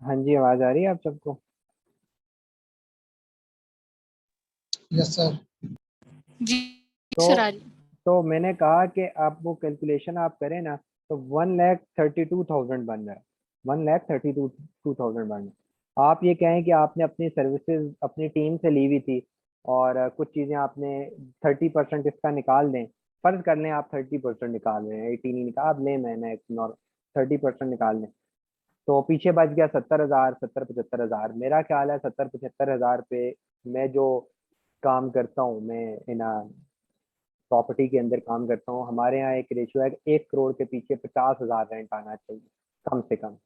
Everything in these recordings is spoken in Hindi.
हाँ जी, आवाज आ रही है आप सबको? Yes sir. जी सर तो आ रही है। तो मैंने कहा कि आप वो कैलकुलेशन आप करें ना, तो 1,32,000 बन रहा है। 1,32,000 बन रहा है। आप ये कहें कि आपने अपनी सर्विसेज अपनी टीम से ली हुई थी, और कुछ चीज़ें आपने 30% इसका निकाल दें। फर्ज कर लें आप 30% निकाल रहे हैं, 18 ही निकाल आप लें, मैंने एक 30% निकाल लें, तो पीछे बच गया 70,000, 70-75,000। मेरा ख्याल है 70-75,000 पे मैं जो काम करता हूँ, मैं इन प्रॉपर्टी के अंदर काम करता हूँ, हमारे यहाँ एक रेशियो है कि 1 करोड़ के पीछे 50,000 रेंट आना चाहिए कम से कम।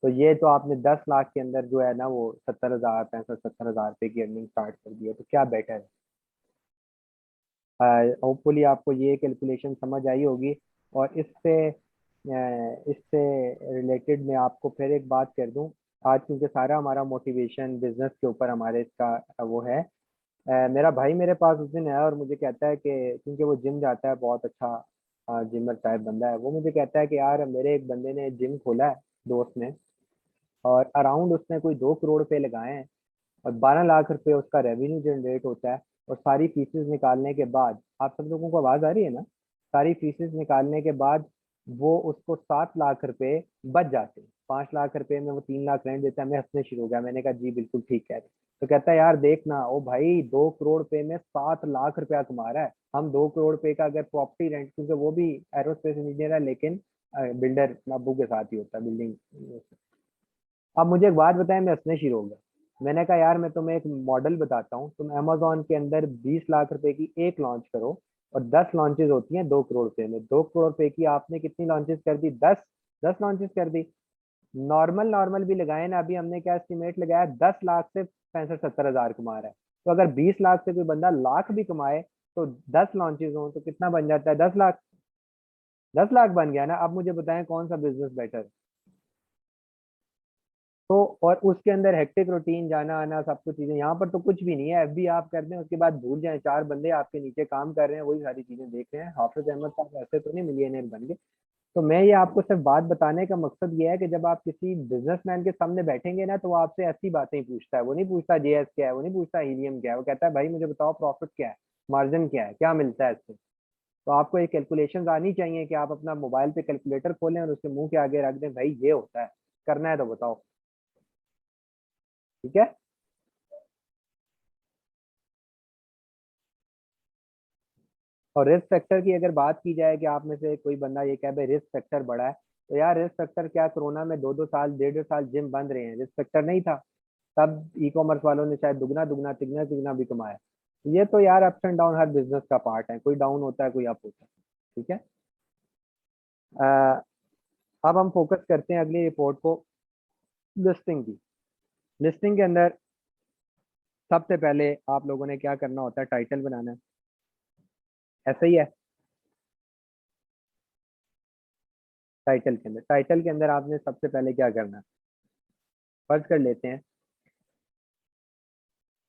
तो ये तो आपने 10 लाख के अंदर जो है ना वो 70,000, 65-70,000 रुपये की अर्निंग स्टार्ट कर दी है, तो क्या बेटर है। होपफुली आपको ये कैलकुलेशन समझ आई होगी। और इससे रिलेटेड मैं आपको फिर एक बात कर दूं। आज क्योंकि सारा हमारा मोटिवेशन बिजनेस के ऊपर हमारे इसका वो है। मेरा भाई मेरे पास उस दिन आया और मुझे कहता है कि क्योंकि वो जिम जाता है, बहुत अच्छा जिमर टाइप बंदा है, वो मुझे कहता है कि यार मेरे एक बंदे ने जिम खोला है, दोस्त ने, और अराउंड उसने कोई 2 करोड़ रुपए लगाए हैं, और 12 लाख रुपए उसका रेवेन्यू जनरेट होता है। और सारी फीसेस निकालने के बाद, आप सब लोगों को आवाज आ रही है ना? सारी फीसेस निकालने के बाद वो उसको 7 लाख रुपए बच जाते हैं। 5 लाख रुपए में वो 3 लाख रेंट देता है। मैं हंसने शुरू हो गया, मैंने कहा जी बिल्कुल ठीक कह रहे हैं। तो कहता है यार देखना, ओ भाई 2 करोड़ रुपए में 7 लाख रुपया कमा रहा है। हम 2 करोड़ रुपए का अगर प्रॉपर्टी रेंट, क्योंकि वो भी एरोस्पेस इंजीनियर है, लेकिन बिल्डर अब्बू के साथ ही होता है बिल्डिंग। अब मुझे एक बात बताएं, मैं हंसने शुरू हो गया। मैंने कहा यार मैं तुम्हें एक मॉडल बताता हूँ, तुम अमेजोन के अंदर 20 लाख रुपए की एक लॉन्च करो, और 10 लॉन्चेस होती हैं 2 करोड़ रुपए में। 2 करोड़ रुपए की आपने कितनी लॉन्चेस कर दी? 10 लॉन्चेस कर दी। नॉर्मल नॉर्मल भी लगाए ना, अभी हमने क्या एस्टिमेट लगाया, 10 लाख से 65-70 हजार कमा रहा है। तो अगर 20 लाख से कोई बंदा लाख भी कमाए, तो 10 लॉन्चेस हो तो कितना बन जाता है? 10 लाख। 10 लाख बन गया ना। अब मुझे बताएं कौन सा बिजनेस बेटर? तो और उसके अंदर हेक्टिक रूटीन, जाना आना, सब कुछ चीजें, यहाँ पर तो कुछ भी नहीं है। एफबी आप कर दें, उसके बाद भूल जाएं, 4 बंदे आपके नीचे काम कर रहे हैं, वही सारी चीजें देख रहे हैं। हाफिज अहमद साहब ऐसे तो नहीं मिलियनेयर बन गए। तो मैं ये आपको सिर्फ बात बताने का मकसद ये है कि जब आप किसी बिजनेसमैन के सामने बैठेंगे ना, तो वो आपसे ऐसी बातें ही पूछता है। वो नहीं पूछता जेएस क्या है, वो नहीं पूछता हीलियम क्या है, वो कहता है भाई मुझे बताओ प्रॉफिट क्या है, मार्जिन क्या है, क्या मिलता है इससे। तो आपको एक कैलकुलेशन आनी चाहिए कि आप अपना मोबाइल पे कैलकुलेटर खोलें और उसके मुंह के आगे रख दें, भाई ये होता है, करना है तो बताओ। ठीक है। और रिस्क फैक्टर की अगर बात की जाए कि आप में से कोई बंदा ये कहे भाई रिस्क फैक्टर बढ़ा है, तो यार रिस्क फैक्टर क्या, कोरोना में 2-2 साल 1.5-1.5 साल जिम बंद रहे हैं, रिस्क फैक्टर नहीं था? तब ई कॉमर्स वालों ने शायद दुगना दुगना तिगना तिगना भी कमाया। ये तो यार ups and down her business का पार्ट है, कोई डाउन होता है कोई अप होता है। ठीक है। अ, अब हम फोकस करते हैं अगली रिपोर्ट को, लिस्टिंग की। लिस्टिंग के अंदर सबसे पहले आप लोगों ने क्या करना होता है, टाइटल बनाना है। ऐसा ही है। टाइटल के अंदर आपने सबसे पहले क्या करना है, फर्ज कर लेते हैं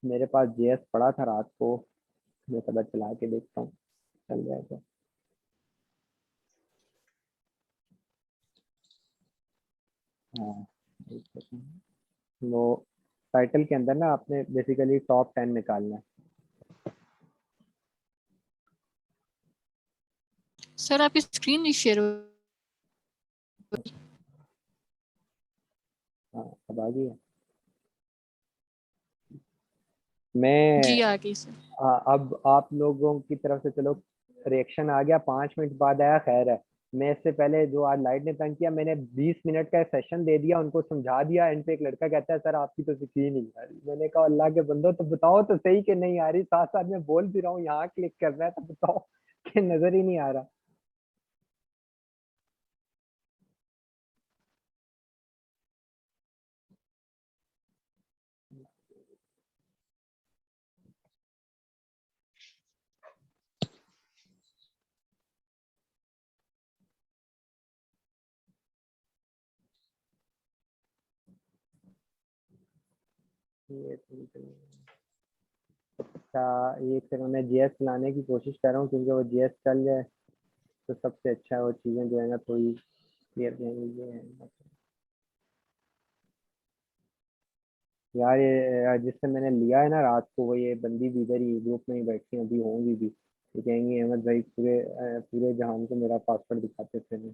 मेरे पास जेएस पड़ा था रात को, मैं पता चला के देखता हूँ चल जाए तो। हाँ, एक सेकंड। वो टाइटल के अंदर ना आपने बेसिकली टॉप 10 निकालना है। सर आपकी स्क्रीन नहीं शेयर हो। हाँ, अब आ गई है। मैं जी आ गई सर। अब आप लोगों की तरफ से चलो रिएक्शन आ गया, 5 मिनट बाद आया, खैर है। मैं इससे पहले जो आज लाइट ने तंग किया, मैंने 20 मिनट का सेशन दे दिया, उनको समझा दिया। एंड पे एक लड़का कहता है सर आपकी तो स्क्रीन नहीं आ रही। मैंने कहा अल्लाह के बंदो तो बताओ तो सही कि नहीं आ रही, साथ साथ में बोल भी रहा हूँ यहाँ क्लिक करना है, तो बताओ कि नजर ही नहीं आ रहा। ये अच्छा, ये फिर मैं जीएस चलाने की कोशिश कर रहा हूँ, क्योंकि वो जीएस चल जाए तो सबसे अच्छा है। वो चीज़ें जो है ना थोड़ी क्लियर रहेंगी। ये है। यार ये जिससे मैंने लिया है ना रात को, वो ये बंदी भी इधर ही ग्रुप में ही बैठी अभी होंगी भी। ये कहेंगी अहमद भाई पूरे जहान को मेरा पासवर्ड दिखाते थे नहीं।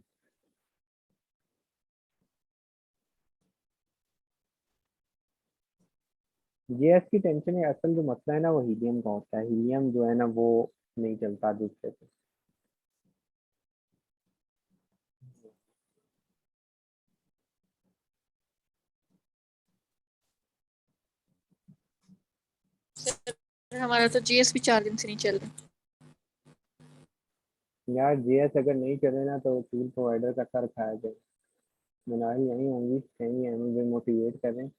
जीएस की टेंशन है, असल जो मसला है ना वो हीलियम का होता है। हीलियम जो है ना वो नहीं चलता दूसरे पे। हमारा तो जीएस भी 4 दिन से नहीं चल रहा। यार जीएस अगर नहीं चले ना तो टूल प्रोवाइडर का सर खाया जाए। मनाही यहीं होंगी, कहीं हमें मोटिवेट करें,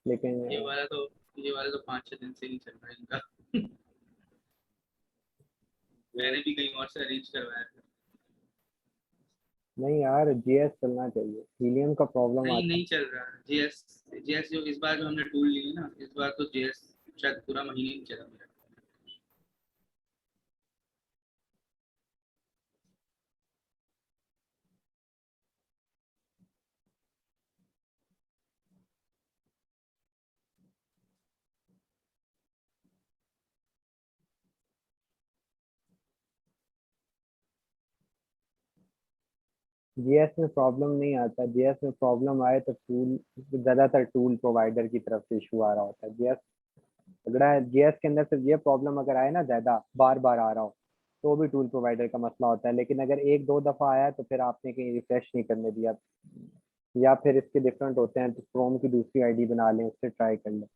लेकिन ये वाला तो 5-6 दिन से नहीं चल रहा है इनका। मैंने भी कहीं और से अरेंज करवाया था। नहीं यार जीएस चलना चाहिए, हीलियम का प्रॉब्लम नहीं आता नहीं चल रहा है जीएस। जीएस जो इस बार जो हमने टूल ली ना, इस बार तो जीएस शायद पूरा महीने नहीं चला मेरा। है। जीएस में प्रॉब्लम नहीं आता, जीएस में प्रॉब्लम आए तो टूल, ज्यादातर टूल प्रोवाइडर की तरफ से इशू आ रहा होता है। जीएस तगड़ा है, जीएस के अंदर सिर्फ ये प्रॉब्लम अगर आए ना ज्यादा बार बार आ रहा हो तो भी टूल प्रोवाइडर का मसला होता है। लेकिन अगर एक दो दफा आया तो फिर आपने कहीं रिफ्रेश नहीं करने दिया, या फिर इसके डिफरेंट होते हैं तो क्रोम की दूसरी आईडी बना लें, उससे ट्राई कर लें।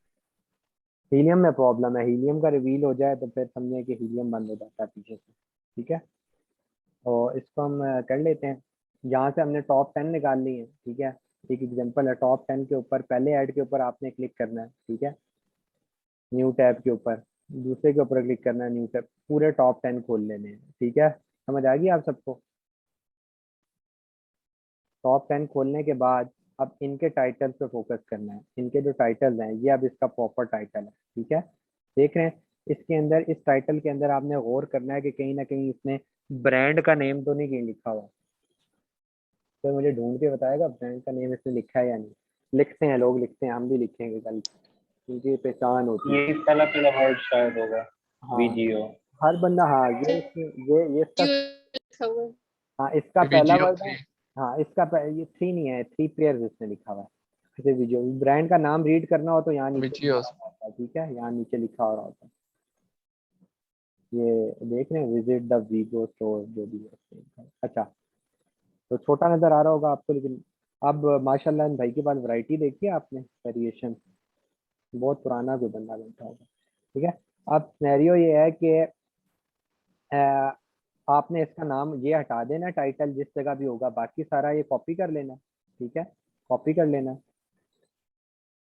हीलियम में प्रॉब्लम है, हीलियम का रिवील हो जाए तो फिर समझे कि हीलियम बंद हो जाता है पीछे से। ठीक है, तो इसको हम कर लेते हैं। जहाँ से हमने टॉप 10 निकाल ली है, ठीक है, एक एग्जांपल है। टॉप 10 के ऊपर पहले ऐड के ऊपर आपने क्लिक करना है, ठीक है, न्यू टैब के ऊपर। दूसरे के ऊपर क्लिक करना है, न्यू टैब, पूरे टॉप 10 खोल लेने हैं। ठीक है, समझ आ गई आप सबको? टॉप 10 खोलने के बाद अब इनके टाइटल पे फोकस करना है। इनके जो टाइटल्स हैं ये अब इसका प्रॉपर टाइटल है। ठीक है, देख रहे हैं इसके अंदर, इस टाइटल के अंदर आपने गौर करना है कि कहीं ना कहीं इसने ब्रांड का नेम तो नहीं कहीं लिखा हुआ। तो मुझे ढूंढ के बताएगा ब्रांड का नेम इसने लिखा है या नहीं। लिखते हैं लोग, लिखते हैं, हम भी लिखेंगे कल, क्योंकि पहचान होती है। ये पहला पहला वर्ड शायद होगा, हाँ, वीजीओ। हर बंदा, हाँ ये इसका, जियो लिखा हुआ है। हाँ इसका पहला वीजीओ वर्ड है। 3। हाँ इसका ये 3 नहीं है, 3 प्लेयर्स इसने लिखा हुआ है। जैसे वीडियो ब्रांड का नाम रीड करना हो तो यहाँ नीचे लिखा वीजीओ। हुआ होता है। ठीक है, यहाँ नीचे लिखा हो रहा होता है। ये देख रहे हैं, विजिट द वीगो स्टोर जो भी है। अच्छा, तो छोटा नजर आ रहा होगा आपको, लेकिन अब माशाल्लाह इन भाई के पास वैरायटी देखी है आपने, वेरिएशन। बहुत पुराना कोई बंदा बैठा होगा। ठीक है, अब सिनेरियो ये है कि आपने इसका नाम ये हटा देना, टाइटल जिस जगह भी होगा, बाकी सारा ये कॉपी कर लेना। ठीक है, कॉपी कर लेना,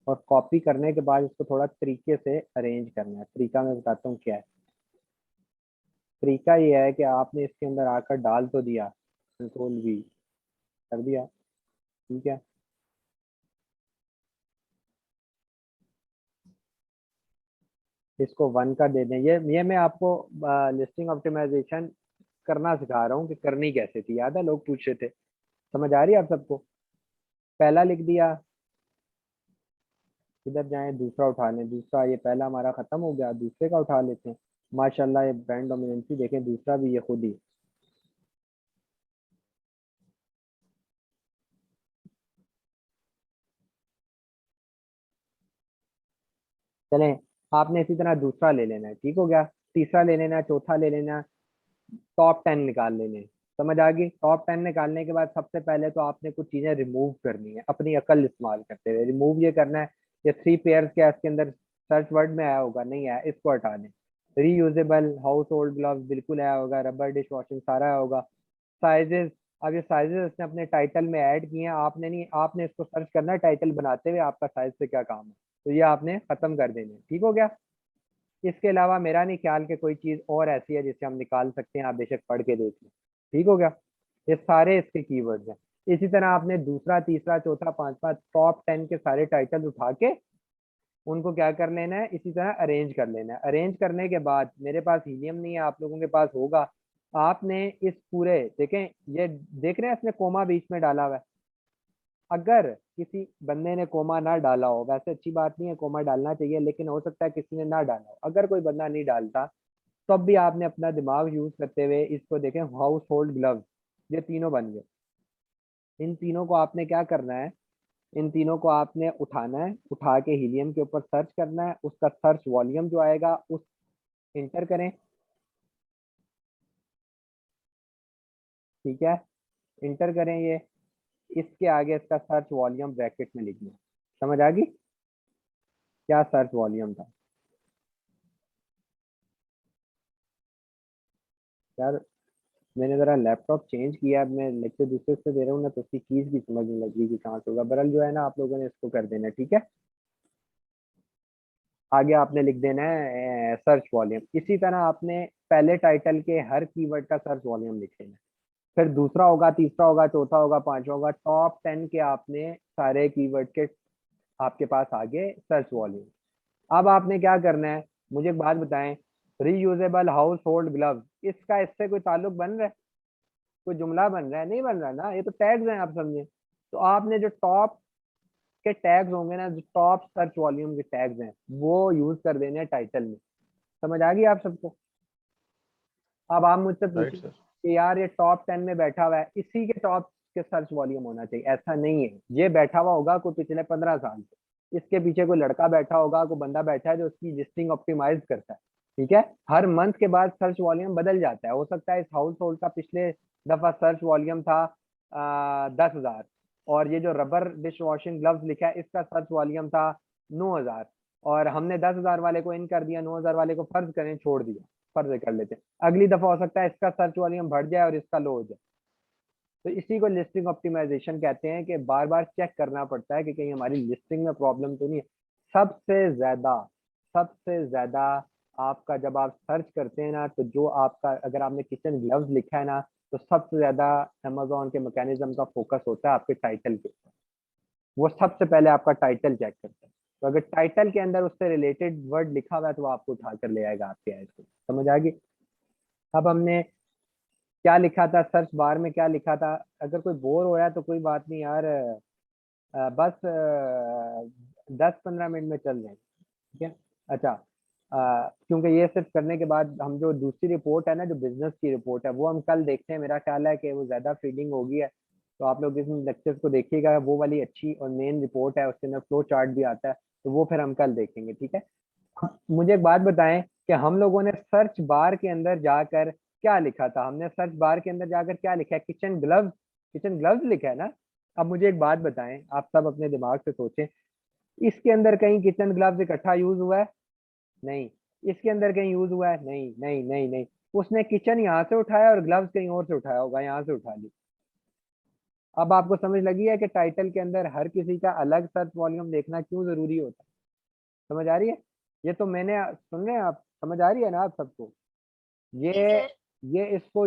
और कॉपी करने के बाद इसको थोड़ा तरीके से अरेंज करना है। तरीका मैं बताता हूँ क्या है। तरीका ये है कि आपने इसके अंदर आकर डाल तो दिया, कंट्रोल V कर दिया। ठीक है, इसको 1 का दे दें। ये मैं आपको लिस्टिंग ऑप्टिमाइजेशन करना सिखा रहा हूँ कि करनी कैसे थी। याद है लोग पूछ रहे थे, समझ आ रही है आप सबको? पहला लिख दिया, इधर जाएं दूसरा उठा लें। दूसरा, ये पहला हमारा खत्म हो गया, दूसरे का उठा लेते हैं। माशाल्लाह ये ब्रांड डोमिनेंसी देखें, दूसरा भी ये खुद ही। चलें, आपने इसी तरह दूसरा ले लेना है, ठीक हो गया। तीसरा ले लेना है, चौथा ले लेना है, टॉप 10 निकाल लेने हैं। समझ आ गई? टॉप 10 निकालने के बाद सबसे पहले तो आपने कुछ चीजें रिमूव करनी है, अपनी अकल इस्तेमाल करते हुए रिमूव ये करना है। ये 3 पेयर्स क्या इसके अंदर सर्च वर्ड में आया होगा? नहीं आया, इसको हटा दें। रीयूजेबल हाउस होल्ड ग्लव्स बिल्कुल आया होगा, रबर डिश वॉशिंग सारा आया होगा। साइजेस, अब ये साइजेस इसने अपने टाइटल में ऐड किए हैं, आपने नहीं, आपने इसको सर्च करना है टाइटल बनाते हुए आपका साइज से क्या काम है, तो ये आपने खत्म कर देने। ठीक हो गया? इसके अलावा मेरा नहीं ख्याल कि कोई चीज और ऐसी है जिसे हम निकाल सकते हैं, आप बेशक पढ़ के देख लें। ठीक हो गया? ये सारे इसके कीवर्ड्स हैं। इसी तरह आपने दूसरा, तीसरा, चौथा, पांचवा टॉप 10 के सारे टाइटल उठा के उनको क्या कर लेना है, इसी तरह अरेंज कर लेना है। अरेंज करने के बाद, मेरे पास हीलियम नहीं है, आप लोगों के पास होगा। आपने इस पूरे, देखें ये, देख रहे हैं इसने कोमा बीच में डाला हुआ है। अगर किसी बंदे ने कोमा ना डाला हो, वैसे अच्छी बात नहीं है, कोमा डालना चाहिए, लेकिन हो सकता है किसी ने ना डाला हो, अगर कोई बंदा नहीं डालता तब भी आपने अपना दिमाग यूज करते हुए इसको देखें, हाउस होल्ड ग्लव्स, ये तीनों बन गए। इन तीनों को आपने क्या करना है, इन तीनों को आपने उठाना है, उठा के हीलियम के ऊपर सर्च करना है, उसका सर्च वॉल्यूम जो आएगा उस इंटर करें, ठीक है, इंटर करें ये, इसके आगे इसका सर्च वॉल्यूम ब्रैकेट में लिखना है। समझ आ गई क्या सर्च वॉल्यूम था यार? मैंने जरा लैपटॉप चेंज किया, अब मैं लेक्चर दूसरे से दे रहा हूँ ना, तो उसकी चीज भी समझने लगी कि कहाँ से होगा। बरल जो है ना, आप लोगों ने इसको कर देना, ठीक है। आगे आपने लिख देना है सर्च वॉल्यूम। इसी तरह आपने पहले टाइटल के हर कीवर्ड का सर्च वॉल्यूम लिख देना है, फिर दूसरा होगा, तीसरा होगा, चौथा होगा, पांचवा होगा, टॉप 10 के आपने सारे कीवर्ड के आपके पास आगे सर्च वॉल्यूम। अब आपने क्या करना है, मुझे एक बात बताएं, रीयूजेबल हाउस होल्ड ग्लव्स, इसका इससे कोई ताल्लुक बन रहा है, कोई जुमला बन रहा है? नहीं बन रहा ना, ये तो टैग्स हैं, आप समझे। तो आपने जो टॉप के टैग्स होंगे ना, जो टॉप सर्च वॉल्यूम के टैग्स हैं, वो यूज कर देने हैं टाइटल में। समझ आ गई आप सबको? अब आप मुझसे राइट पूछिए सर। कि यार ये टॉप 10 में बैठा हुआ है, इसी के टॉप के सर्च वॉल्यूम होना चाहिए, ऐसा नहीं है। ये बैठा हुआ होगा कोई पिछले 15 साल से, इसके पीछे कोई लड़का बैठा होगा, कोई बंदा बैठा है जो उसकी लिस्टिंग ऑप्टिमाइज करता है, ठीक है। हर मंथ के बाद सर्च वॉल्यूम बदल जाता है, हो सकता है इस हाउस होल्ड का पिछले दफा सर्च वॉल्यूम था 10,000, और ये जो रबर डिश वॉशिंग ग्लव्स लिखा है इसका सर्च वॉल्यूम था 9,000, और हमने 10,000 वाले को इन कर दिया, 9,000 वाले को फर्ज करें छोड़ दिया, फर्ज कर लेते हैं। अगली दफा हो सकता है इसका सर्च वॉल्यूम बढ़ जाए और इसका लो हो जाए। तो इसी को लिस्टिंग ऑप्टिमाइजेशन कहते हैं, कि बार बार चेक करना पड़ता है कि कहीं हमारी लिस्टिंग में प्रॉब्लम तो नहीं है। सबसे ज्यादा आपका जब आप सर्च करते हैं ना, तो जो आपका, अगर आपने किचन ग्लव्स लिखा है ना, तो सबसे ज्यादा अमेजोन के मैकेनिज्म का फोकस होता है आपके टाइटल के ऊपर। वो सबसे पहले आपका टाइटल चेक करता है, तो अगर टाइटल के अंदर उससे रिलेटेड वर्ड लिखा हुआ है तो वो आपको उठा कर ले आएगा आपके ऐड को। समझ आ गई? अब हमने क्या लिखा था, सर्च बार में क्या लिखा था? अगर कोई बोर हो रहा है तो कोई बात नहीं यार, बस 10-15 मिनट में चल जाएंगे, ठीक है। अच्छा, क्योंकि ये सिर्फ करने के बाद हम जो दूसरी रिपोर्ट है ना, जो बिजनेस की रिपोर्ट है, वो हम कल देखते हैं। मेरा ख्याल है कि वो ज्यादा फीडिंग होगी है, तो आप लोग इस लेक्चर्स को देखिएगा, वो वाली अच्छी और मेन रिपोर्ट है, उसके अंदर फ्लो चार्ट भी आता है, तो वो फिर हम कल देखेंगे, ठीक है। अब मुझे एक बात बताएं कि हम लोगों ने सर्च बार के अंदर जाकर क्या लिखा था? हमने सर्च बार के अंदर जाकर क्या लिखा है? किचन ग्लव्स, किचन ग्लव्स लिखा है ना। अब मुझे एक बात बताएं, आप सब अपने दिमाग से सोचें, इसके अंदर कहीं किचन ग्लव्स इकट्ठा यूज हुआ है? नहीं। इसके अंदर कहीं यूज हुआ है? नहीं नहीं नहीं नहीं। उसने किचन यहाँ से उठाया और ग्लव्स कहीं और से उठाया होगा, यहाँ से उठा ली। अब आपको समझ लगी है कि टाइटल के अंदर हर किसी का अलग सर्च वॉल्यूम देखना क्यों जरूरी होता है? समझ आ रही है? ये तो मैंने, सुन रहे हैं आप? समझ आ रही है ना आप सबको? ये जी सर। ये इसको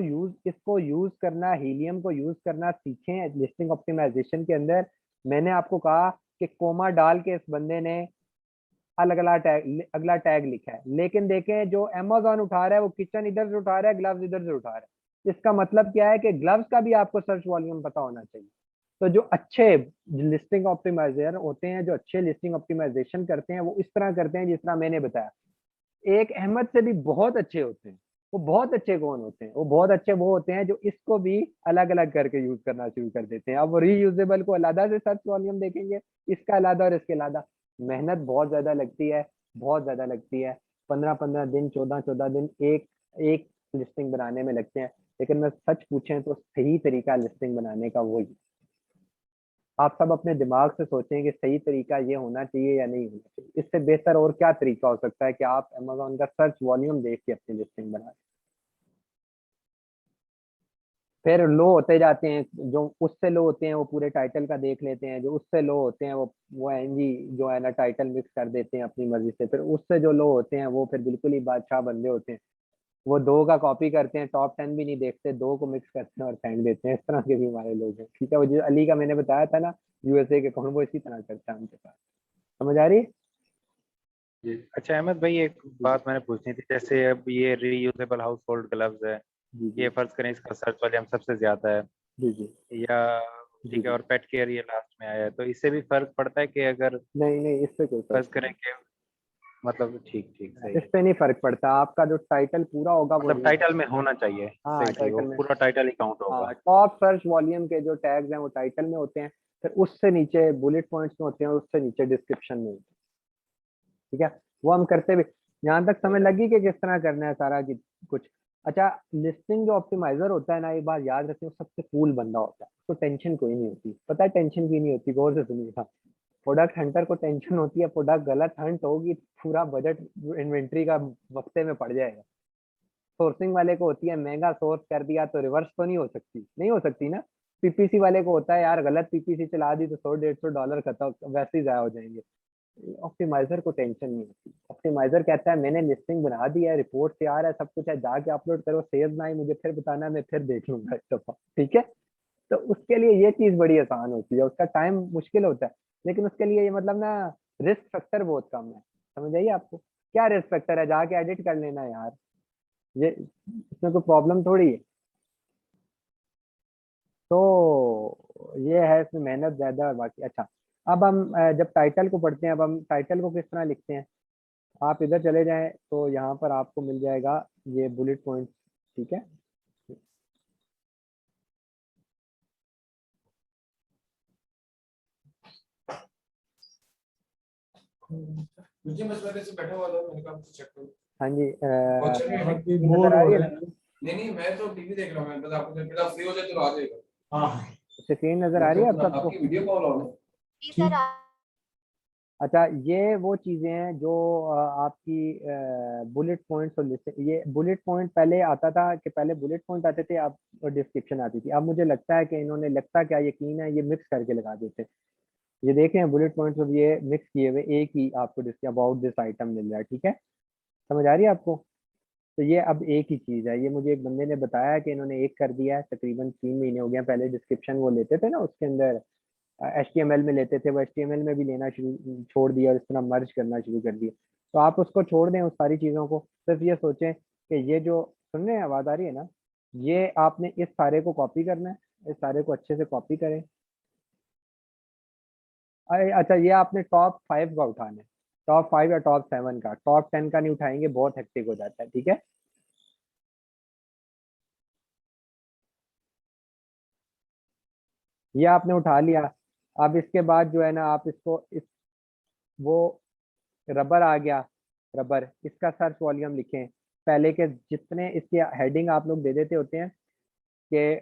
यूज करना, हीलियम को यूज करना सीखें लिस्टिंग ऑप्टिमाइजेशन के अंदर। मैंने आपको कहा कि कोमा डाल के इस बंदे ने अगला टैग लिखा है, लेकिन देखें जो अमेजोन उठा रहा है वो किचन इधर से उठा रहा है, ग्लव्स इधर से उठा रहा है। इसका मतलब क्या है कि ग्लव्स का भी आपको सर्च वॉल्यूम पता होना चाहिए। तो जो अच्छे लिस्टिंग ऑप्टिमाइजर होते हैं, जो अच्छे लिस्टिंग ऑप्टिमाइजेशन करते हैं, वो इस तरह करते हैं जिस तरह मैंने बताया। एक अहमद से भी बहुत अच्छे होते हैं। वो बहुत अच्छे कौन होते हैं? वो बहुत अच्छे वो होते हैं जो इसको भी अलग अलग करके यूज करना शुरू कर देते हैं। अब वो रीयूजेबल को अलग से सर्च वॉल्यूम देखेंगे, इसका अलग और इसके अलग। मेहनत बहुत ज्यादा लगती है, बहुत ज्यादा लगती है। 15-15 दिन, 14-14 दिन एक एक लिस्टिंग बनाने में लगते हैं। लेकिन मैं सच पूछें तो सही तरीका लिस्टिंग बनाने का वही, आप सब अपने दिमाग से सोचें कि सही तरीका ये होना चाहिए या नहीं होना चाहिए। इससे बेहतर और क्या तरीका हो सकता है कि आप अमेजोन का सर्च वॉल्यूम देख के अपनी लिस्टिंग बनाएं। फिर लो होते जाते हैं, जो उससे लो होते हैं वो पूरे टाइटल का देख लेते हैं, जो उससे लो होते हैं वो एनजी जो है ना टाइटल मिक्स कर देते हैं अपनी मर्जी से। फिर उससे जो लो होते हैं वो फिर बिल्कुल ही बादशाह बंदे होते हैं, वो दो का कॉपी करते हैं, टॉप 10 भी नहीं देखते, दो को मिक्स करते हैं और फेंक देते हैं। इस तरह के भी हमारे लोग हैं, ठीक है। वो जो अली का मैंने बताया था ना, यूएसए के कौन, वो इसी तरह करता है उनके पास। समझ आ रही है? जी अच्छा अहमद भाई, एक बात मैंने पूछनी थी। जैसे अब ये रीयूजेबल हाउस होल्ड ग्लव्स है, जी ये जी फर्ज करें इसका सर्च वॉल्यूम सबसे ज्यादा है, जी जी या जी ठीक है, जी। और पेट केयर ये लास्ट में आया है, तो इससे भी फर्क पड़ता है कि अगर नहीं नहीं, इससे कोई फर्ज फर्क करें कि मतलब ठीक ठीक नहीं, सही है। इससे नहीं फर्क पड़ता। आपका जो टाइटल पूरा होगा वो मतलब रीड। टाइटल में होना चाहिए, हाँ सही सही, वो टाइटल में। पूरा टाइटल ही काउंट हाँ, होगा। टॉप सर्च वॉल्यूम के जो टैग्स हैं वो टाइटल में होते हैं, फिर उससे नीचे बुलेट पॉइंट्स में होते हैं, उससे नीचे डिस्क्रिप्शन में होते हैं। ठीक है, वो हम करते भी। यहाँ तक समझ लगी कि किस तरह करना है सारा की कुछ। अच्छा, लिस्टिंग जो ऑप्टिमाइजर होता है ना, एक बात याद रखें, वो सबसे कूल बंदा होता है, उसको टेंशन कोई नहीं होती। पता है टेंशन क्यों नहीं होती? गौर से सुनिएगा। प्रोडक्ट हंटर को टेंशन होती है, प्रोडक्ट गलत हंट होगी, पूरा बजट इन्वेंट्री का वक्ते में पड़ जाएगा। सोर्सिंग वाले को होती है महंगा सोर्स कर दिया तो रिवर्स तो नहीं हो सकती, नहीं हो सकती ना। पीपीसी वाले को होता है यार गलत पीपीसी चला दी तो 100-150 डॉलर खत्म, वैसे ही जाया हो जाएंगे। ऑप्टिमाइजर को टेंशन नहीं होती। ऑप्टिमाइजर कहता है मैंने लिस्टिंग बना दी है, रिपोर्ट तैयार है, सब कुछ है, जाके अपलोड करो, सेव ना ही मुझे फिर बताना, मैं फिर देख लूंगा इस दफा। ठीक है, तो उसके लिए ये चीज बड़ी आसान होती है, उसका टाइम मुश्किल होता है, लेकिन उसके लिए ये मतलब ना रिस्क फैक्टर बहुत कम है। समझ आइए आपको? क्या रिस्क फैक्टर है? जाके एडिट कर लेना यार, ये इसमें कोई प्रॉब्लम थोड़ी है। तो ये है, इसमें मेहनत ज्यादा है बाकी। अच्छा, अब हम जब टाइटल को पढ़ते हैं, अब हम टाइटल को किस तरह लिखते हैं। आप इधर चले जाएं तो यहाँ पर आपको मिल जाएगा ये बुलेट पॉइंट। ठीक है, मुझे बस मैंने से बैठा हुआ था, मैंने कहा चेक करो। हाँ जी, क्वेश्चन में स्क्रीन बोर नजर आ हो रही है रहे ना? हैं। नहीं नहीं, मैं तो टीवी देख रहा हूँ, मैं बस आपको जब आप फ्री हो जाए तो आ जाएगा। हाँ, स्क्रीन नजर मैं आ रही तो है आप अपना सबको? आपकी वीडियो कॉल ऑन है। ठीक। अच्छा, ये वो चीजें हैं जो आपकी बुलेट पॉइंट्स और लिस्ट। ये बुलेट पॉइंट पहले आता था कि पहले बुलेट पॉइंट आते थे, अब डिस्क्रिप्शन आती थी। अब मुझे लगता है कि इन्होंने, लगता क्या यकीन है, ये मिक्स करके लगा देते। ये देखें बुलेट पॉइंट्स और ये मिक्स किए हुए एक ही आपको अबाउट दिस आइटम मिल रहा है। ठीक है, समझ आ रही है आपको? तो ये अब एक ही चीज है। ये मुझे एक बंदे ने बताया कि इन्होंने एक कर दिया है, तकरीबन 3 महीने हो गए हैं। पहले डिस्क्रिप्शन वो लेते थे ना, उसके अंदर HTML में लेते थे, वो HTML में भी लेना शुरू छोड़ दिया और इस तरह मर्ज करना शुरू कर दिया। तो आप उसको छोड़ दें, उस सारी चीज़ों को, सिर्फ ये सोचें कि ये जो, सुन रहे हैं, आवाज़ आ रही है ना? ये आपने इस सारे को कॉपी करना है, इस सारे को अच्छे से कॉपी करें। अरे अच्छा, ये आपने टॉप 5 का उठाना है, टॉप 5 या टॉप 7 का, टॉप 10 का नहीं उठाएंगे, बहुत हेक्टिक हो जाता है। ठीक है, ये आपने उठा लिया। अब इसके बाद जो है ना, आप इसको वो रबर आ गया, रबर, इसका सर्च वॉल्यूम लिखें। पहले के जितने इसके हेडिंग आप लोग दे देते होते हैं कि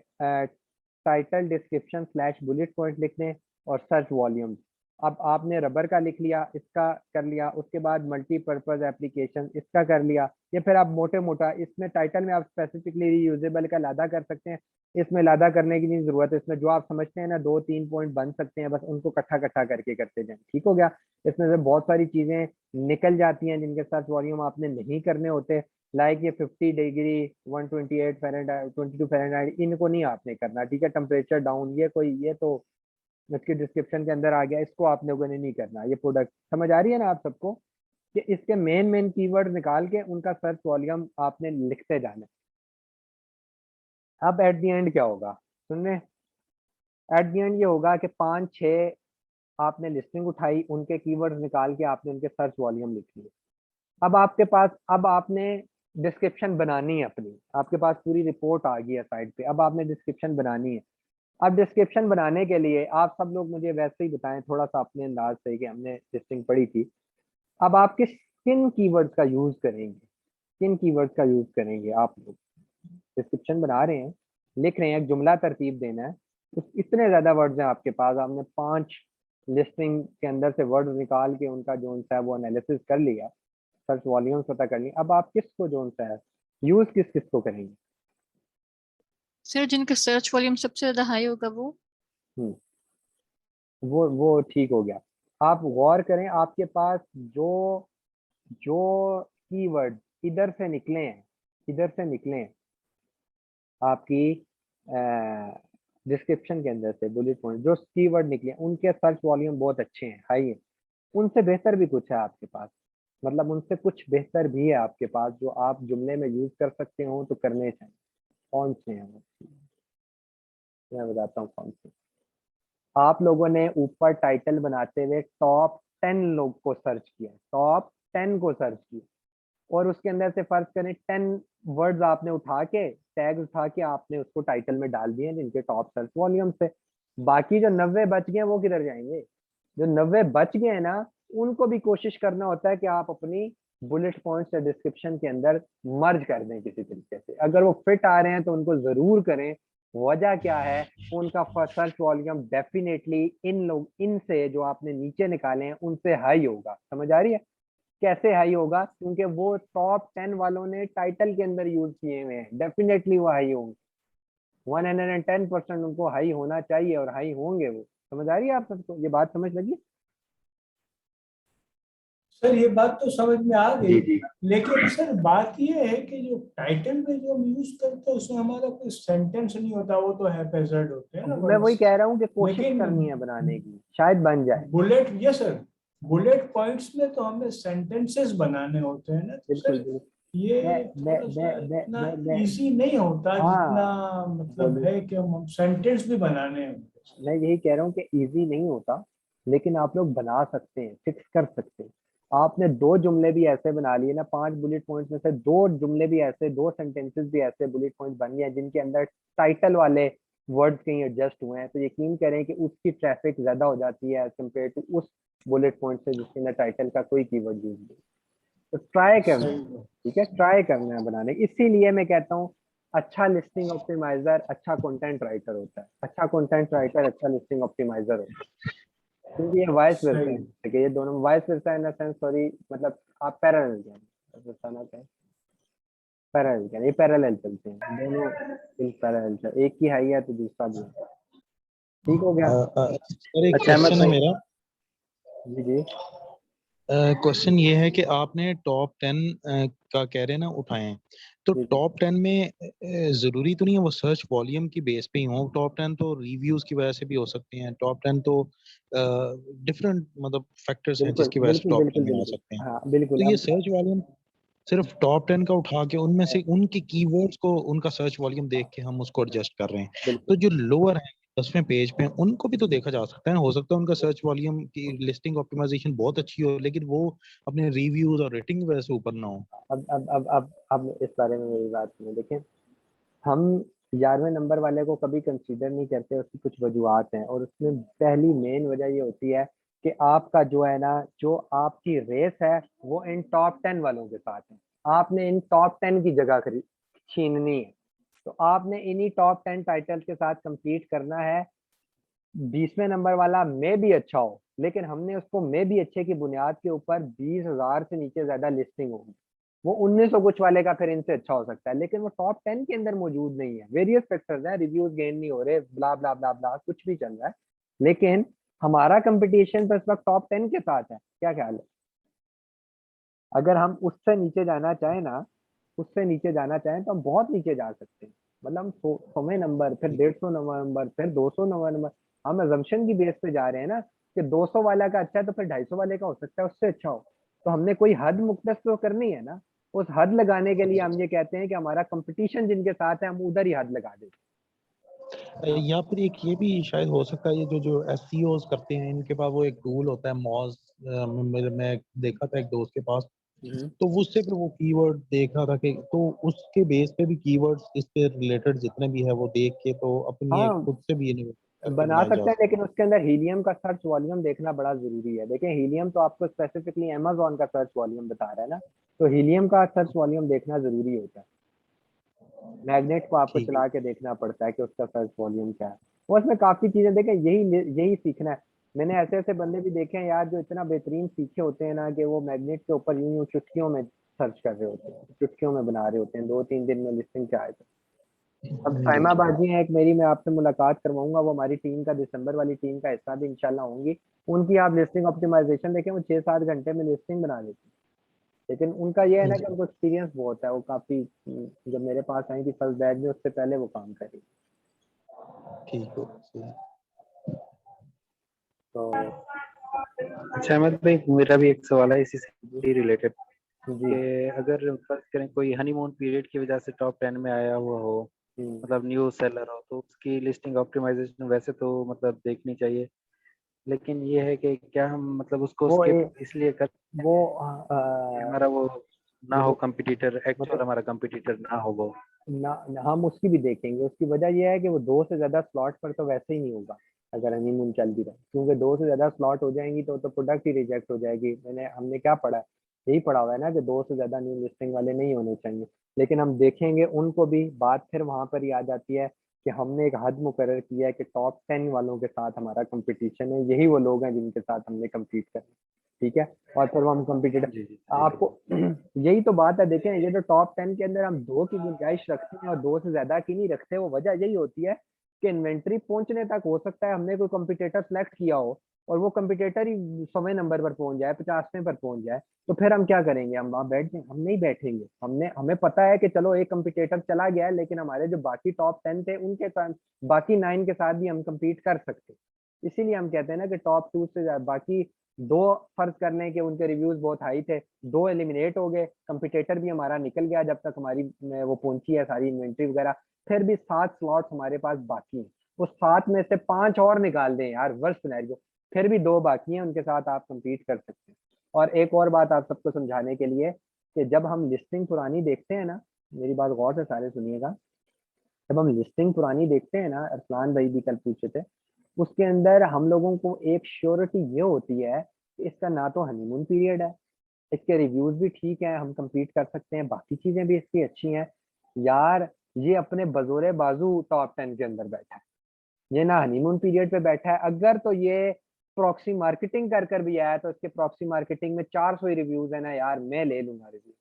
title, description slash bullet point लिख दें और सर्च वॉल्यूम। अब आपने रबर का लिख लिया, इसका कर लिया, उसके बाद मल्टीपर्पज एप्लीकेशन इसका कर लिया। ये फिर आप मोटे मोटा इसमें टाइटल में आप स्पेसिफिकली रीयूजेबल का लादा कर सकते हैं। इसमें लादा करने की नहीं जरूरत है, इसमें जो आप समझते हैं ना 2-3 पॉइंट बन सकते हैं, बस उनको इकट्ठा इकट्ठा करके करते जाएं। ठीक हो गया? इसमें से बहुत सारी चीजें निकल जाती हैं जिनके सर्च वॉल्यूम आपने नहीं करने होते, लाइक ये 50 डिग्री, 128 फ़ारेनहाइट, 22 फ़ारेनहाइट, इनको नहीं आपने करना। ठीक है, टेम्परेचर डाउन, ये कोई, ये तो इसके डिस्क्रिप्शन के अंदर आ गया, इसको आप लोगों ने नहीं करना। ये प्रोडक्ट समझ आ रही है ना आप सबको? कि इसके मेन मेन कीवर्ड निकाल के उनका सर्च वॉल्यूम आपने लिखते जाना है। अब एट द एंड क्या होगा, सुनने? एट द एंड ये होगा कि 5-6 आपने लिस्टिंग उठाई, उनके कीवर्ड्स निकाल के आपने उनके सर्च वॉल्यूम लिख लिए। अब आपके पास, अब आपने डिस्क्रिप्शन बनानी है अपनी, आपके पास पूरी रिपोर्ट आ गई है साइड पे, अब आपने डिस्क्रिप्शन बनानी है। अब डिस्क्रिप्शन बनाने के लिए आप सब लोग मुझे वैसे ही बताएं थोड़ा सा अपने अंदाज से कि हमने लिस्टिंग पढ़ी थी। अब आप किन कीवर्ड्स का यूज करेंगे, किन कीवर्ड्स का यूज करेंगे? आप लोग डिस्क्रिप्शन बना रहे हैं, लिख रहे हैं, एक जुमला तरतीब देना है, उस इतने ज्यादा वर्ड्स हैं आपके पास, आपने 5 लिस्टिंग के अंदर से वर्ड निकाल के उनका जो सा है वो एनालिसिस कर लिया, सर्च वॉल्यूम पता कर लिया। अब आप किसको जो सा है यूज किस किस को करेंगे? सर जिनका सर्च वॉल्यूम सबसे ज्यादा हाई होगा वो। हम्म, वो ठीक हो गया। आप गौर करें, आपके पास जो जो कीवर्ड इधर से निकले हैं, इधर से निकले हैं आपकी डिस्क्रिप्शन के अंदर से बुलेट पॉइंट, जो कीवर्ड निकले उनके सर्च वॉल्यूम बहुत अच्छे हैं, हाई है। उनसे बेहतर भी कुछ है आपके पास, मतलब उनसे कुछ बेहतर भी है आपके पास जो आप जुमले में यूज कर सकते हो तो करने चाहिए। कौन से हैं वो? मैं बताता हूँ कौन से। आप लोगों ने ऊपर टाइटल बनाते हुए टॉप 10 लोग को सर्च किया, टॉप 10 को सर्च किया, और उसके अंदर से फर्ज करें 10 वर्ड्स आपने उठा के, टैग उठा के आपने उसको टाइटल में डाल दिए जिनके टॉप सर्च वॉल्यूम से। बाकी जो 90 बच गए वो किधर जाएंगे? जो 90 बच गए हैं ना, उनको भी कोशिश करना होता है कि आप अपनी बुलेट पॉइंट्स या डिस्क्रिप्शन के अंदर मर्ज कर दें किसी तरीके से। अगर वो फिट आ रहे हैं तो उनको जरूर करें। वजह क्या है? उनका सर्च वॉल्यूम डेफिनेटली इन लोग इनसे जो आपने नीचे निकाले हैं उनसे हाई होगा। समझ आ रही है? कैसे हाई होगा? क्योंकि वो टॉप 10 वालों ने टाइटल के अंदर यूज किए हुए हैं, डेफिनेटली वो हाई होंगे। 110% उनको हाई होना चाहिए और हाई होंगे वो। समझ आ रही है आप सबको? ये बात समझ लगी? सर ये बात तो समझ में आ जी गई, जी लेकिन सर बात ये है कि जो टाइटल में जो हम यूज करते हैं उसमें हमारा कोई सेंटेंस नहीं होता, वो तो हैपेजर्ड होते हैं ना मैं वही वर्ड्स। कह रहा हूँ कि कोशिश लेकिन करनी है बनाने की, शायद बन जाए। बुलेट, ये सर बुलेट पॉइंट्स में तो हमें सेंटेंसेस बनाने होते हैं ना, तो बिल्कुल सर बिल्कुल। ये मैं थोड़ा मैं सा मैं इतना मैं मैं इजी नहीं होता जितना हाँ, मतलब बोलिए। है कि हम सेंटेंस भी बनाने हैं। मैं यही कह रहा हूँ कि इजी नहीं होता, लेकिन आप लोग बना सकते हैं, फिक्स कर सकते हैं। आपने 2 जुमले भी ऐसे बना लिए ना, 5 बुलेट पॉइंट्स में से 2 जुमले भी ऐसे, 2 सेंटेंसेस भी ऐसे बुलेट पॉइंट बन गए हैं जिनके अंदर टाइटल वाले वर्ड्स कहीं एडजस्ट हुए हैं, तो यकीन करें कि उसकी ट्रैफिक ज्यादा हो जाती है एज कम्पेयर टू उस बुलेट पॉइंट से जिसके अंदर टाइटल का कोई कीवर्ड यूज नहीं। तो ट्राई करना है, सही है। ठीक है, ट्राई करना है बनाने। इसीलिए मैं कहता हूँ अच्छा लिस्टिंग ऑप्टिमाइजर अच्छा कंटेंट राइटर होता है, अच्छा कंटेंट राइटर अच्छा लिस्टिंग ऑप्टिमाइजर होता है। क्योंकि ये वाइस वर्सा है, सही। ठीक है, ये दोनों vice versa in the sense, sorry, मतलब आप पैरेलल कहें, बताना क्या है, पैरेलल कहें, ये पैरेलल चलते हैं दोनों, पैरेलल चल, एक की हाई है तो दूसरा भी है। ठीक हो गया? सर एक अच्छा अहमद क्वेश्चन है भाई। मेरा। जी जी क्वेश्चन ये है कि आपने टॉप 10 का कह रहे हैं ना उठाए हैं, तो जी जी टॉप 10 में जरूरी तो नहीं है वो सर्च वॉल्यूम की बेस पे ही हो। टॉप 10 तो रिव्यूज की वजह से भी हो सकते हैं। टॉप 10 तो डिफरेंट मतलब फैक्टर्स हैं बिल्कुल जिसकी वजह से बिल्कुल टॉप 10 बिल्कुल में आ बिल्कुल। सकते हैं। हाँ बिल्कुल। तो ये अब सर्च वॉल्यूम सिर्फ टॉप 10 का उठा के उनमें से उनके कीवर्ड्स को उनका सर्च वॉल्यूम देख के हम उसको एडजस्ट कर रहे हैं। तो बिल्कुल जो लोअर है 10वें पेज पे उनको भी तो देखा जा सकता है। हो सकता है उनका सर्च वॉल्यूम की लिस्टिंग ऑप्टिमाइजेशन बहुत अच्छी हो, लेकिन वो अपने रिव्यूज और रेटिंग की वजह से ऊपर ना हो। अब इस बारे में मेरी बात सुनिए। देखें, हम 11वें नंबर वाले को कभी कंसीडर नहीं करते, उसकी कुछ वजूहत हैं, और उसमें पहली मेन वजह ये होती है कि आपका जो है ना, जो आपकी रेस है वो इन टॉप 10 वालों के साथ है। आपने इन टॉप 10 की जगह छीननी है, तो आपने इन्हीं टॉप 10 टाइटल के साथ कंपीट करना है। 20वें नंबर वाला मे भी अच्छा हो, लेकिन हमने उसको मे भी अच्छे की बुनियाद के ऊपर 20,000 से नीचे ज्यादा लिस्टिंग होगी। वो 1900 कुछ वाले का फिर इनसे अच्छा हो सकता है, लेकिन वो टॉप 10 के अंदर मौजूद नहीं है। वेरियस फैक्टर्स हैं, रिव्यूज गेन नहीं हो रहे, ब्ला ब्ला ब्ला ब्ला कुछ भी चल रहा है, लेकिन हमारा कंपटीशन तो इस वक्त टॉप 10 के साथ है। क्या ख्याल है? अगर हम उससे नीचे जाना चाहें ना, उससे नीचे जाना चाहें तो हम बहुत नीचे जा सकते हैं। मतलब हम 100वें नंबर, फिर 150 नंबर, फिर 200 नंबर। हम अजम्पशन की बेस पे जा रहे हैं ना कि 200 वाला का अच्छा है तो फिर 250 वाले का हो सकता है उससे अच्छा हो। तो हमने कोई हद मुख्तस तो करनी है ना। उस हद लगाने के लिए हम ये कहते हैं कि हमारा कंपटीशन जिनके साथ है हम उधर ही हद लगा दें। या फिर एक ये भी शायद हो सकता है, ये जो जो एसईओज करते हैं इनके पास वो एक टूल होता है मॉज। मैं देखा था एक दोस्त के पास, तो उससे फिर वो कीवर्ड देख रहा था कि तो उसके बेस पे भी कीवर्ड्स इसके रिलेटेड जितने भी है वो देख के तो अपनी एक हाँ खुद से भी ये बना बनाया जा सकते हैं, सकता लेकिन उसके अंदर हीलियम का सर्च वॉल्यूम देखना बड़ा जरूरी है। देखिए हीलियम तो आपको स्पेसिफिकली अमेजोन का सर्च वॉल्यूम बता रहा है ना, तो हीलियम का सर्च वॉल्यूम देखना जरूरी होता है। मैग्नेट को है। आपको ठीक है। चला के देखना पड़ता है कि उसका सर्च वॉल्यूम क्या है। और उसमें काफी चीजें देखें, यही यही सीखना है। मैंने ऐसे ऐसे बंदे भी देखे हैं यार जो इतना बेहतरीन सीखे होते हैं ना कि वो मैग्नेट के ऊपर यूं यूं चुटकियों में सर्च कर रहे होते हैं, चुटकियों में बना रहे होते हैं, 2-3 दिन में लिस्टिंग क्या आए। अब जी साइमा जी। बाजी है एक मेरी, मैं आपसे मुलाकात करवाऊंगा, वो हमारी टीम का दिसंबर वाली टीम का हिस्सा भी इंशाल्लाह होंगी। उनकी आप लिस्टिंग ऑप्टिमाइजेशन देखें, वो 6-7 घंटे में लिस्टिंग बना देती है। लेकिन उनका ये है ना कि जी, उनको एक्सपीरियंस बहुत है, वो काफी जब मेरे पास आई थी फर्स्ट बैच में, उससे पहले वो काम करी। ठीक हो सही। तो अच्छा अहमद भाई, मेरा भी एक सवाल है इसी से रिलेटेड, जी कि अगर फर्ज करें कोई हनीमून पीरियड की वजह से टॉप 10 में आया हुआ हो, मतलब न्यू सेलर हो तो उसकी लिस्टिंग ऑप्टिमाइजेशन वैसे तो मतलब देखनी चाहिए, लेकिन ये है कि क्या हम मतलब उसको वो स्किप ए, इसलिए कर वो कि हमारा वो ना हो देखो कंपटीटर, एक्चुअल मतलब हमारा कंपटीटर ना हो वो। हम उसकी भी देखेंगे। उसकी वजह यह है कि वो 2 से ज्यादा स्लॉट पर तो वैसे ही नहीं होगा अगर हनीमून चलती रहे, क्योंकि 2 से ज्यादा स्लॉट हो जाएंगी तो प्रोडक्ट ही रिजेक्ट हो जाएगी। हमने क्या पढ़ा है, यही पढ़ा हुआ है ना कि 2 से ज्यादा न्यू लिस्टिंग वाले नहीं होने चाहिए। लेकिन हम देखेंगे उनको भी। बात फिर वहां पर ही आ जाती है कि हमने एक हद मुकर्रर किया है कि टॉप 10 वालों के साथ हमारा कंपटीशन है, यही वो लोग हैं जिनके साथ हमने कम्पीट करना है। ठीक है, और फिर वो हम कम्पीटेटर जी जी जी। आपको यही तो बात है। देखें, ये तो टॉप 10 के अंदर हम 2 की गुंजाइश रखते हैं और 2 से ज्यादा की नहीं रखते। वो वजह यही होती है कि इन्वेंट्री पहुंचने तक हो सकता है हमने कोई कंपटीटर सेलेक्ट किया हो और वो कंपटीटर ही 100वें नंबर पर पहुंच जाए, 50वें पर पहुंच जाए, तो फिर हम क्या करेंगे? हम वहां बैठ जाएंगे? हम नहीं बैठेंगे। हमें पता है कि चलो एक कंपटीटर चला गया है, लेकिन हमारे जो बाकी टॉप 10 थे उनके साथ, बाकी 9 के साथ भी हम कम्पीट कर सकते। इसीलिए हम कहते हैं ना कि टॉप 2 से बाकी 2 फर्ज करने के उनके रिव्यूज बहुत हाई थे, 2 एलिमिनेट हो गए, कंपटीटर भी हमारा निकल गया जब तक हमारी वो पहुंची है सारी इन्वेंट्री वगैरह। फिर भी 7 स्लॉट्स हमारे पास बाकी हैं, उस 7 में से 5 और निकाल दें यार, वर्स्ट सिनेरियो, फिर भी 2 बाकी हैं, उनके साथ आप compete कर सकते हैं। और एक और बात आप सबको समझाने के लिए कि जब हम लिस्टिंग पुरानी देखते हैं ना, मेरी बात गौर से सारे सुनिएगा, जब हम लिस्टिंग पुरानी देखते हैं ना, अरसलान भाई भी कल पूछे थे, उसके अंदर हम लोगों को एक श्योरिटी ये होती है कि इसका ना तो हनीमून पीरियड है, इसके रिव्यूज भी ठीक है, हम compete कर सकते हैं, बाकी चीजें भी इसकी अच्छी हैं। यार ये अपने बजोरे बाजू टॉप 10 के अंदर बैठा है, ये ना हनीमून पीरियड पे बैठा है। अगर तो ये प्रॉक्सी मार्केटिंग कर कर भी आया तो इसके प्रॉक्सी मार्केटिंग में 400 ही रिव्यूज है ना यार, मैं ले लूंगा रिव्यू।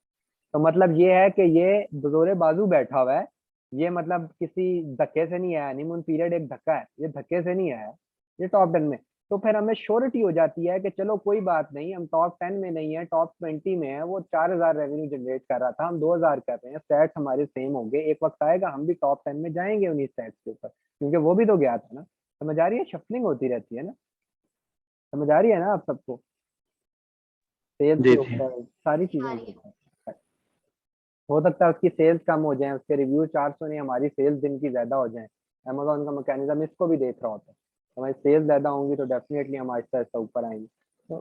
तो मतलब ये है कि ये बजोरे बाजू बैठा हुआ है, ये मतलब किसी धक्के से नहीं आया। हनीमून पीरियड एक धक्का है, ये धक्के से नहीं आया, ये टॉप 10 में। तो फिर हमें श्योरिटी हो जाती है कि चलो कोई बात नहीं, हम टॉप 10 में नहीं है, टॉप 20 में है। वो 4,000 रेवेन्यू जनरेट कर रहा था, हम 2,000 कर रहे हैं, स्टैट्स हमारे सेम होंगे, एक वक्त आएगा हम भी टॉप 10 में जाएंगे उन्हीं स्टैट्स के ऊपर, क्योंकि वो भी तो गया था ना। समझ आ रही है? शफलिंग होती रहती है ना, समझ आ रही है ना आप सबको? सेल्स जी के जी। ऊपर सारी चीजों के ऊपर हो सकता है उसकी सेल्स कम हो जाए, उसके रिव्यू 400 नहीं, हमारी सेल्स दिन की ज्यादा हो जाए। अमेजोन का मैकेनिज्म इसको भी देख रहा होता है, हमारी सेल्स ज्यादा होंगी तो डेफिनेटली हम आहिस्ता आहिस्ता ऊपर आएंगे। तो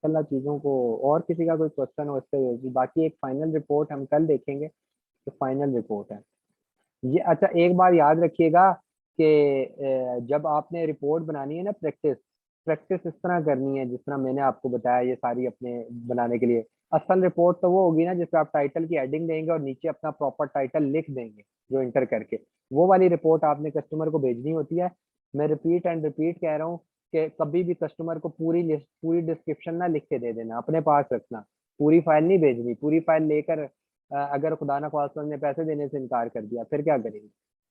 अल्लाह चीजों को, और किसी का कोई क्वेश्चन हो इससे होगी। बाकी एक फाइनल रिपोर्ट हम कल देखेंगे, तो फाइनल रिपोर्ट है ये। अच्छा एक बार याद रखिएगा कि जब आपने रिपोर्ट बनानी है ना, प्रैक्टिस प्रैक्टिस इस तरह करनी है जिस तरह मैंने आपको बताया ये सारी अपने बनाने के लिए। असल रिपोर्ट तो वो होगी ना जिसमें आप टाइटल की हेडिंग देंगे और नीचे अपना प्रॉपर टाइटल लिख देंगे जो इंटर करके, वो वाली रिपोर्ट आपने कस्टमर को भेजनी होती है। मैं रिपीट एंड रिपीट कह रहा हूँ कि कभी भी कस्टमर को पूरी लिस्ट, पूरी डिस्क्रिप्शन ना लिख के दे देना, अपने पास रखना। पूरी फाइल नहीं भेजनी। पूरी फाइल लेकर अगर खुदा ना खास्ता ने पैसे देने से इनकार कर दिया फिर क्या करेंगे?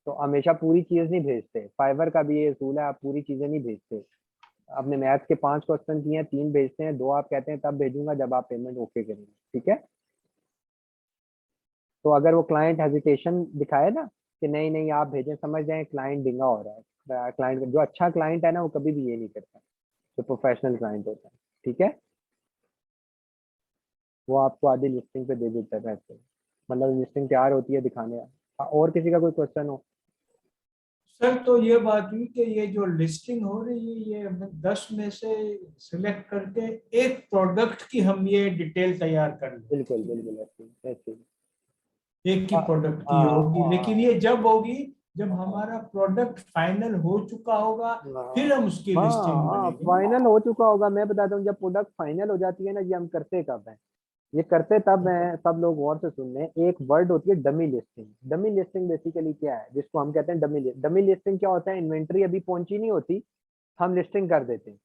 तो हमेशा पूरी चीज नहीं भेजते, फाइवर का भी ये असूल है, आप पूरी चीजें नहीं भेजते। आपने मैथ्स के 5 क्वेश्चन किए हैं, 3 भेजते हैं, 2 आप कहते हैं तब भेजूंगा जब आप पेमेंट ओके करेंगे। ठीक है, तो अगर वो क्लाइंट हेजिटेशन दिखाए ना कि नहीं नहीं आप भेजें, समझ जाए क्लाइंट डिंगा हो रहा है। क्लाइंट जो अच्छा क्लाइंट है ना वो कभी भी ये नहीं करता, जो प्रोफेशनल क्लाइंट होता है। ठीक है, वो आपको आधी लिस्टिंग पे दे देता है पैसे, मतलब लिस्टिंग तैयार होती है दिखाने। और किसी का कोई क्वेश्चन हो? सर तो ये बात हुई कि ये जो लिस्टिंग हो रही है ये हमें 10 में से सिलेक्ट करके एक प्रोडक्ट की हम ये डिटेल तैयार कर बिल्कुल लें, बिल्कुल ऐसे ही, ऐसे ही। एक ही हाँ प्रोडक्ट की हाँ होगी। लेकिन ये जब होगी जब हमारा प्रोडक्ट फाइनल हो चुका होगा, हाँ फिर हम उसकी लिस्टिंग हाँ, बनेगी ना। फाइनल हो चुका होगा। मैं बताता हूँ, जब प्रोडक्ट फाइनल हो जाती है ना, ये हम करते कब है? ये करते तब है, सब लोग गौर से सुन लें। एक वर्ड होती है dummy listing. Dummy listing basically क्या है, जिसको हम कहते हैं डमी लिस्टिंग। डमी लिस्टिंग क्या होता है? इन्वेंट्री अभी पहुंची नहीं होती, हम लिस्टिंग कर देते हैं।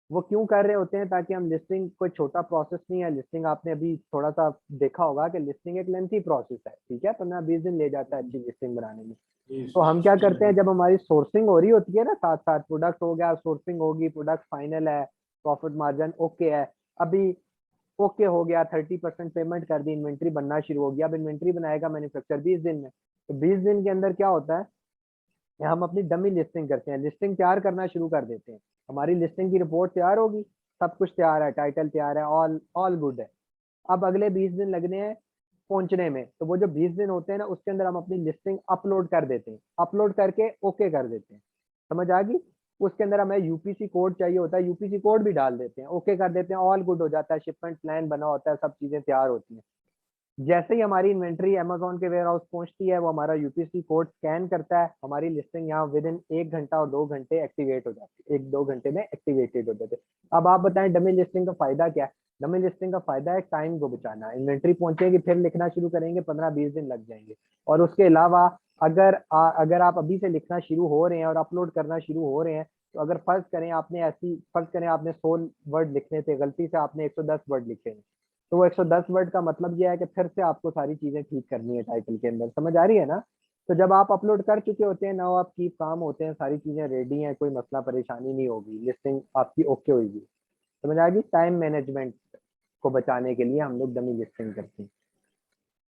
वो क्यों कर रहे होते हैं? ताकि हम लिस्टिंग, कोई छोटा प्रोसेस नहीं है लिस्टिंग। आपने अभी थोड़ा सा देखा होगा कि लिस्टिंग एक लेंथी प्रोसेस है, ठीक है, 15-20 दिन ले जाता है अच्छी लिस्टिंग बनाने में। तो हम क्या करते हैं, जब हमारी सोर्सिंग हो रही होती है ना, साथ साथ प्रोडक्ट हो गया, सोर्सिंग होगी, प्रोडक्ट फाइनल है, प्रॉफिट मार्जिन ओके है, अभी ओके हो गया, 30% पेमेंट कर दी, इन्वेंट्री बनना शुरू हो गया। अब इन्वेंट्री बनाएगा मैन्युफैक्चर 20 दिन में, तो 20 दिन के अंदर क्या होता है, हम अपनी डमी लिस्टिंग करते हैं, लिस्टिंग तैयार करना शुरू कर देते हैं। हमारी लिस्टिंग की रिपोर्ट तैयार होगी, सब कुछ तैयार है, टाइटल तैयार है, ऑल ऑल गुड है। अब अगले 20 दिन लगने हैं पहुंचने में, तो वो जो 20 दिन होते हैं ना उसके अंदर हम अपनी लिस्टिंग अपलोड कर देते हैं, अपलोड करके ओके कर देते हैं, समझ आ गई। उसके अंदर हमें यूपीसी कोड चाहिए होता है, यूपीसी कोड भी डाल देते हैं, ओके कर देते हैं, ऑल गुड हो जाता है, शिपमेंट प्लान बना होता है, सब चीजें तैयार होती हैं। जैसे ही हमारी इन्वेंट्री अमेजोन के वेयर हाउस पहुंचती है, वो हमारा यूपीसी कोड स्कैन करता है, हमारी लिस्टिंग यहाँ विद इन 1 घंटा और 2 घंटे एक्टिवेट हो जाती है, 1-2 घंटे में एक्टिवेटेड हो जाते हैं। अब आप बताएं डमी लिस्टिंग का फायदा क्या है? डमी लिस्टिंग का फायदा है टाइम को बचाना। इन्वेंट्री पहुंचेगी, फिर लिखना शुरू करेंगे, 15-20 दिन लग जाएंगे। और उसके अलावा अगर आप अभी से लिखना शुरू हो रहे हैं और अपलोड करना शुरू हो रहे हैं, तो अगर फर्ज करें आपने 100 वर्ड लिखने थे, गलती से आपने 110 वर्ड लिखे हैं, तो वो 110 वर्ड का मतलब यह है कि फिर से आपको सारी चीजें ठीक करनी है टाइटल के अंदर, समझ आ रही है ना। तो जब आप अपलोड कर चुके होते हैं ना, आप की काम होते हैं, सारी चीजें रेडी हैं, कोई मसला परेशानी नहीं होगी, लिस्टिंग आपकी ओके होगी, समझ आ गई। टाइम मैनेजमेंट को बचाने के लिए हम लोग डमी लिस्टिंग करते हैं।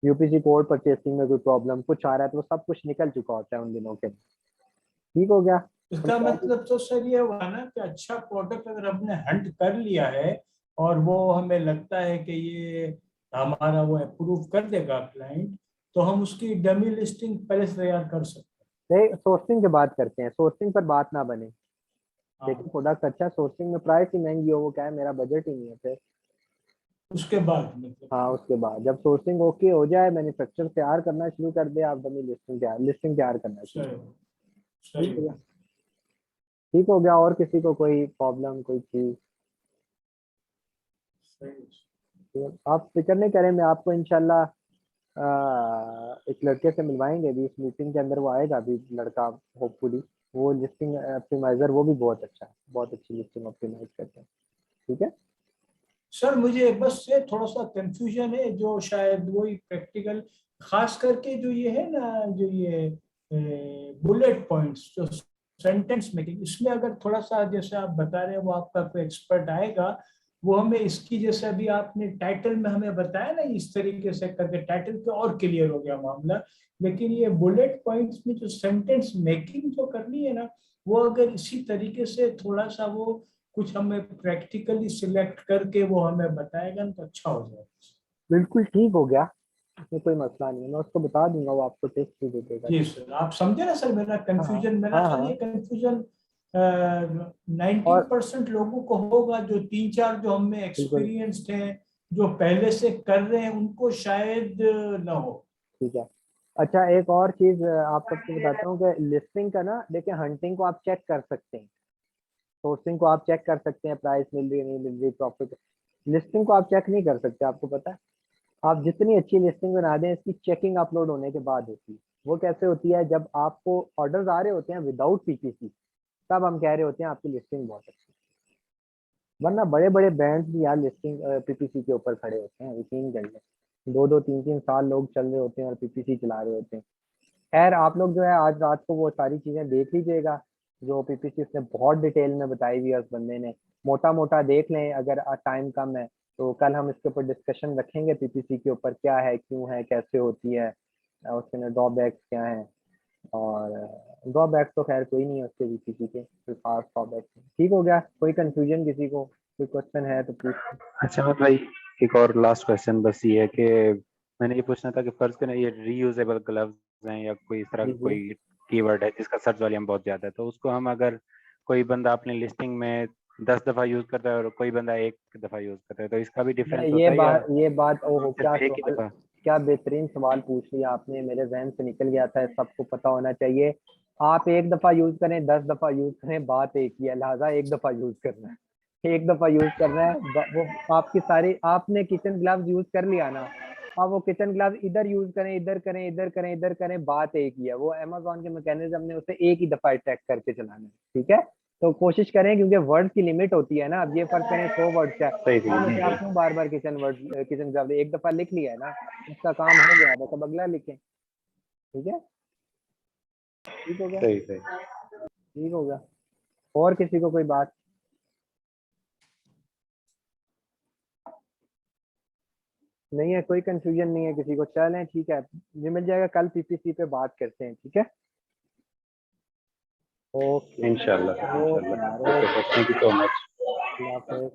यूपीसी कोड परचेसिंग में कोई प्रॉब्लम कुछ आ रहा है तो वो सब कुछ निकल चुका होता है उन दिनों के, ठीक हो गया। इसका मतलब तो सर ये हुआ ना कि अच्छा प्रोडक्ट अगर हमने हंट कर लिया है और वो हमें लगता है कि ये हमारा वो अप्रूव कर देगा क्लाइंट, तो हम उसकी डमी लिस्टिंग पहले से तैयार कर सकते नहीं, सोर्सिंग की बात करते हैं, सोर्सिंग पर बात ना बने। हैं। लेकिन प्रोडक्ट अच्छा, सोर्सिंग में प्राइस ही महंगी हो, वो क्या है, मेरा बजट ही नहीं है फिर। उसके बाद मतलब हाँ, उसके बाद जब सोर्सिंग ओके हो जाए, मैन्युफैक्चर तैयार करना शुरू कर दे, आप डमी लिस्टिंग तैयार करना शुरू सही करें। सही ठीक हो गया, ठीक हो गया। और किसी को कोई प्रॉब्लम, कोई चीज? सही। आप फिक्र नहीं करें, मैं आपको इंशाल्लाह एक लड़के से मिलवाएंगे अभी इस मीटिंग के अंदर, वो आएगा अभी लड़का होपफुली। वो लिस्टिंग ऑप्टिमाइजर, वो भी बहुत अच्छा है, बहुत अच्छी लिस्टिंग ऑप्टिमाइज करते हैं, ठीक है। सर मुझे बस से थोड़ा सा कंफ्यूजन है, जो शायद वही प्रैक्टिकल, खास करके जो ये है ना, जो ये बुलेट पॉइंट्स, जो सेंटेंस मेकिंग, इसमें अगर थोड़ा सा जैसे आप बता रहे हैं, वो आपका कोई एक्सपर्ट आएगा, वो हमें इसकी, जैसे अभी आपने टाइटल में हमें बताया ना, इस तरीके से करके टाइटल पे और क्लियर हो गया मामला। लेकिन ये बुलेट पॉइंट्स में जो सेंटेंस मेकिंग जो करनी है ना, वो अगर इसी तरीके से थोड़ा सा वो कुछ हमें प्रैक्टिकली सिलेक्ट करके वो हमें बताएगा तो अच्छा हो जाएगा। बिल्कुल ठीक हो गया, इसमें कोई मसला नहीं है, मैं उसको बता दूंगा, वो आपको टेस्ट भी दे देगा। जी सर, आप समझे ना सर मेरा हाँ कंफ्यूजन। मेरा हाँ ख्याल हाँ। ये कंफ्यूजन 90% और लोगों को होगा, जो 3-4 जो हमें बिल्कुल एक्सपीरियंस्ड हैं, जो पहले से कर रहे हैं, उनको शायद ना हो। ठीक है। अच्छा, एक और चीज आप सबको बताता हूँ कि लिस्टिंग का ना, देखिए हंटिंग को आप चेक कर सकते हैं, सोर्सिंग को आप चेक कर सकते हैं, प्राइस मिल रही है नहीं मिल रही, प्रॉफिट। लिस्टिंग को आप चेक नहीं कर सकते, आपको पता है। आप जितनी अच्छी लिस्टिंग बना दें, इसकी चेकिंग अपलोड होने के बाद होती है। वो कैसे होती है? जब आपको ऑर्डर्स आ रहे होते हैं विदाउट पीपीसी, तब हम कह रहे होते हैं आपकी लिस्टिंग बहुत अच्छी है। वरना बड़े बड़े ब्रांड्स भी यार लिस्टिंग पीपीसी के ऊपर खड़े होते हैं, यकीन कर लें। 2-2 3-3 साल लोग चल रहे होते हैं और पीपीसी चला रहे होते हैं। खैर, आप लोग जो है आज रात को वो सारी चीजें देख लीजिएगा, जो पीपीसी उसने बहुत डिटेल में बताई हुई है उस बंदे ने। मोटा मोटा देख लें, अगर टाइम कम है तो कल हम इसके ऊपर डिस्कशन रखेंगे, पीपीसी के ऊपर क्या है, क्यों है, कैसे होती है, उसके ड्रॉबैक्स क्या हैं। और ड्रॉबैक तो खैर कोई नहीं है उसके पीपीसी के, सिर्फ खास ड्रॉबैक्स। ठीक हो गया, कोई कंफ्यूजन किसी को, कोई क्वेश्चन है तो पूछ। अच्छा मैं भाई, एक और लास्ट क्वेश्चन बस ये है कि मैंने ये पूछना था कि फर्ज करें ये रीयूजेबल ग्लव्स हैं या कोई इस तरह जी का जी। कोई कीवर्ड है जिसका सर्च वॉल्यूम बहुत ज्यादा है, तो उसको हम अगर कोई बंदा अपनी लिस्टिंग में 10 दफा यूज करता है और कोई बंदा 1 दफा यूज करता है, तो इसका भी डिफरेंस होता है या ये बात ओहो, क्या सिर्फ 1 ही सवाल, दफा? क्या बेहतरीन सवाल पूछ लिया आपने, मेरे जहन से निकल गया था, सबको पता होना चाहिए। आप 1 दफा यूज करें, 10 दफा यूज करें, बात एक ही है, लिहाजा 1 दफा यूज करना है, 1 दफा यूज करना है। वो आपकी सारी, आपने किचन ग्लव्स यूज कर लिया ना, आप वो किचन ग्लव्स इधर यूज करें, इधर करें, इधर करें, इधर करें, बात एक ही है। वो अमेजोन के मैकेनिज्म ने उसे एक ही दफा अटैक करके चलाना है, ठीक है। तो कोशिश करें, क्योंकि वर्ड की लिमिट होती है ना। अब ये फर्क करें 100 वर्ड का, सही हम सही उसे आप सही। क्यों बार बार किचन ग्लव्स 1 दफा लिख लिया है ना, उसका काम हो गया, बस अब अगला लिखें, ठीक है। ठीक हो गया, सही सही। ठीक हो गया। और किसी को कोई बात नहीं है, कोई कंफ्यूजन नहीं है किसी को? चलें ठीक है, ये मिल जाएगा, कल पीपीसी पे बात करते हैं, ठीक है। ओके इंशाल्लाह ओके इंशाल्लाह। यार, okay okay, sir, thank you so much. अल्लाह हाफिज़।